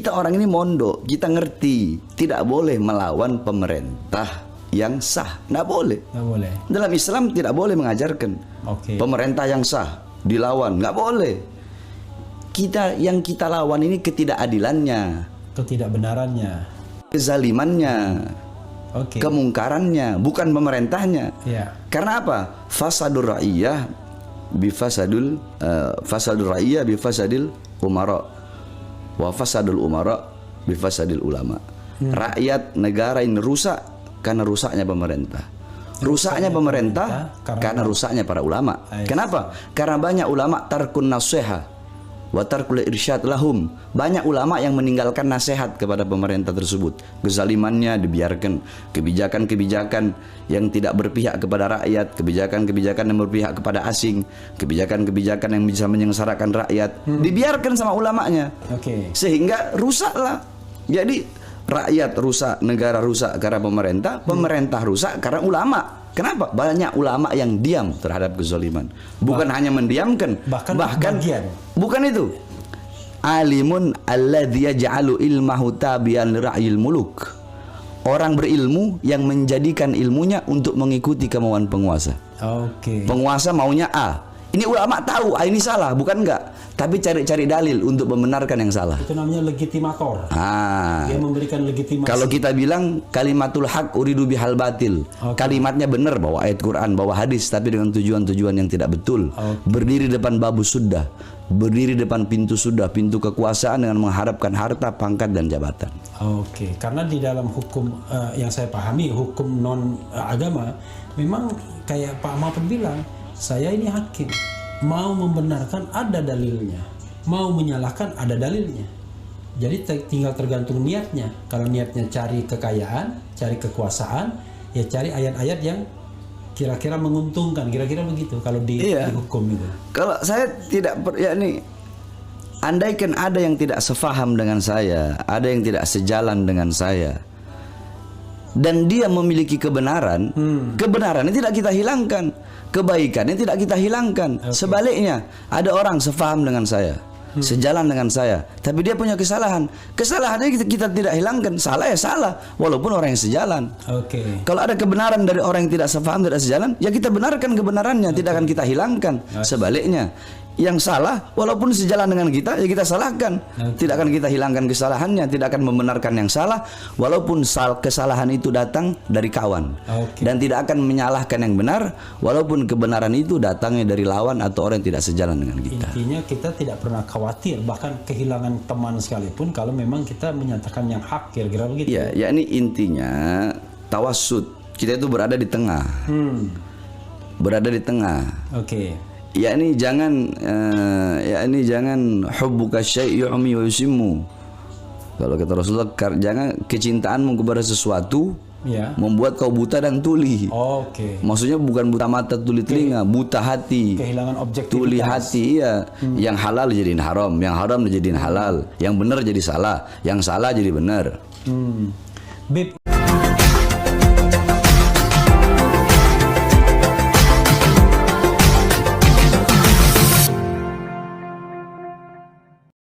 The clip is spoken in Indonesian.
kita orang ini mondok, kita ngerti tidak boleh melawan pemerintah yang sah, nggak boleh. Nggak boleh. Dalam Islam tidak boleh mengajarkan pemerintah yang sah dilawan, nggak boleh. Yang kita lawan ini ketidakadilannya, ketidakbenarannya, kezalimannya, kemungkarannya, bukan pemerintahnya. Karena apa? Fasadur ra'iyah bifasadul bifasadil umara wa fasadul umara bifasadil ulama. Rakyat negara ini rusak karena rusaknya pemerintah. Rusaknya pemerintah karena rusaknya para ulama. Kenapa? Karena banyak ulama tarkun nasiha wa tarkul irsyad lahum. Banyak ulama yang meninggalkan nasihat kepada pemerintah tersebut. Kezalimannya dibiarkan, kebijakan-kebijakan yang tidak berpihak kepada rakyat, kebijakan-kebijakan yang berpihak kepada asing, kebijakan-kebijakan yang bisa menyengsarakan rakyat, dibiarkan sama ulamanya. Sehingga rusaklah. Jadi rakyat rusak, negara rusak karena pemerintah, pemerintah rusak karena ulama. Kenapa? Banyak ulama yang diam terhadap kezaliman. Bukan hanya mendiamkan, bahkan bukan itu. Alimun alladzi yaj'alu ilmahu tabi'an li ra'yil muluk. Orang berilmu yang menjadikan ilmunya untuk mengikuti kemauan penguasa. Penguasa maunya A. Ini ulama tahu ini salah, bukan enggak, tapi cari-cari dalil untuk membenarkan yang salah. Itu namanya legitimator. Dia memberikan legitimasi. Kalau kita bilang kalimatul haq uridu bihal batil, kalimatnya benar, bawa ayat Quran, bawa hadis, tapi dengan tujuan-tujuan yang tidak betul. Berdiri depan babu sudah, berdiri depan pintu sudah, pintu kekuasaan dengan mengharapkan harta, pangkat dan jabatan. Karena di dalam hukum yang saya pahami, hukum non agama, memang kayak Pak Mahfud bilang, saya ini hakim, mau membenarkan ada dalilnya, mau menyalahkan ada dalilnya. Jadi tinggal tergantung niatnya. Kalau niatnya cari kekayaan, cari kekuasaan, ya cari ayat-ayat yang kira-kira menguntungkan, kira-kira begitu kalau di hukum itu. Kalau saya tidak andaikan ada yang tidak sefaham dengan saya, ada yang tidak sejalan dengan saya, dan dia memiliki kebenaran, kebenarannya tidak kita hilangkan, kebaikannya tidak kita hilangkan. Sebaliknya, ada orang sefaham dengan saya, sejalan dengan saya, tapi dia punya kesalahan. Kesalahannya kita tidak hilangkan. Salah ya salah, walaupun orang yang sejalan. Kalau ada kebenaran dari orang yang tidak sefaham, tidak sejalan, ya kita benarkan kebenarannya, tidak akan kita hilangkan. Sebaliknya, yang salah walaupun sejalan dengan kita, ya kita salahkan. Tidak akan kita hilangkan kesalahannya, tidak akan membenarkan yang salah walaupun kesalahan itu datang dari kawan. Dan tidak akan menyalahkan yang benar walaupun kebenaran itu datangnya dari lawan atau orang yang tidak sejalan dengan kita. Intinya kita tidak pernah khawatir bahkan kehilangan teman sekalipun kalau memang kita menyatakan yang hak, kira-kira begitu. Ya ini intinya tawassut. Kita itu berada di tengah. Berada di tengah. Yakni jangan hubbuka syai' yu'mi wa yusimmu. Kalau kata Rasulullah, jangan kecintaanmu kepada sesuatu membuat kau buta dan tuli. Maksudnya bukan buta mata tuli telinga, buta hati. Kehilangan objektivitas. Tuli hati, Yang halal jadiin haram, yang haram jadiin halal, yang benar jadi salah, yang salah jadi benar.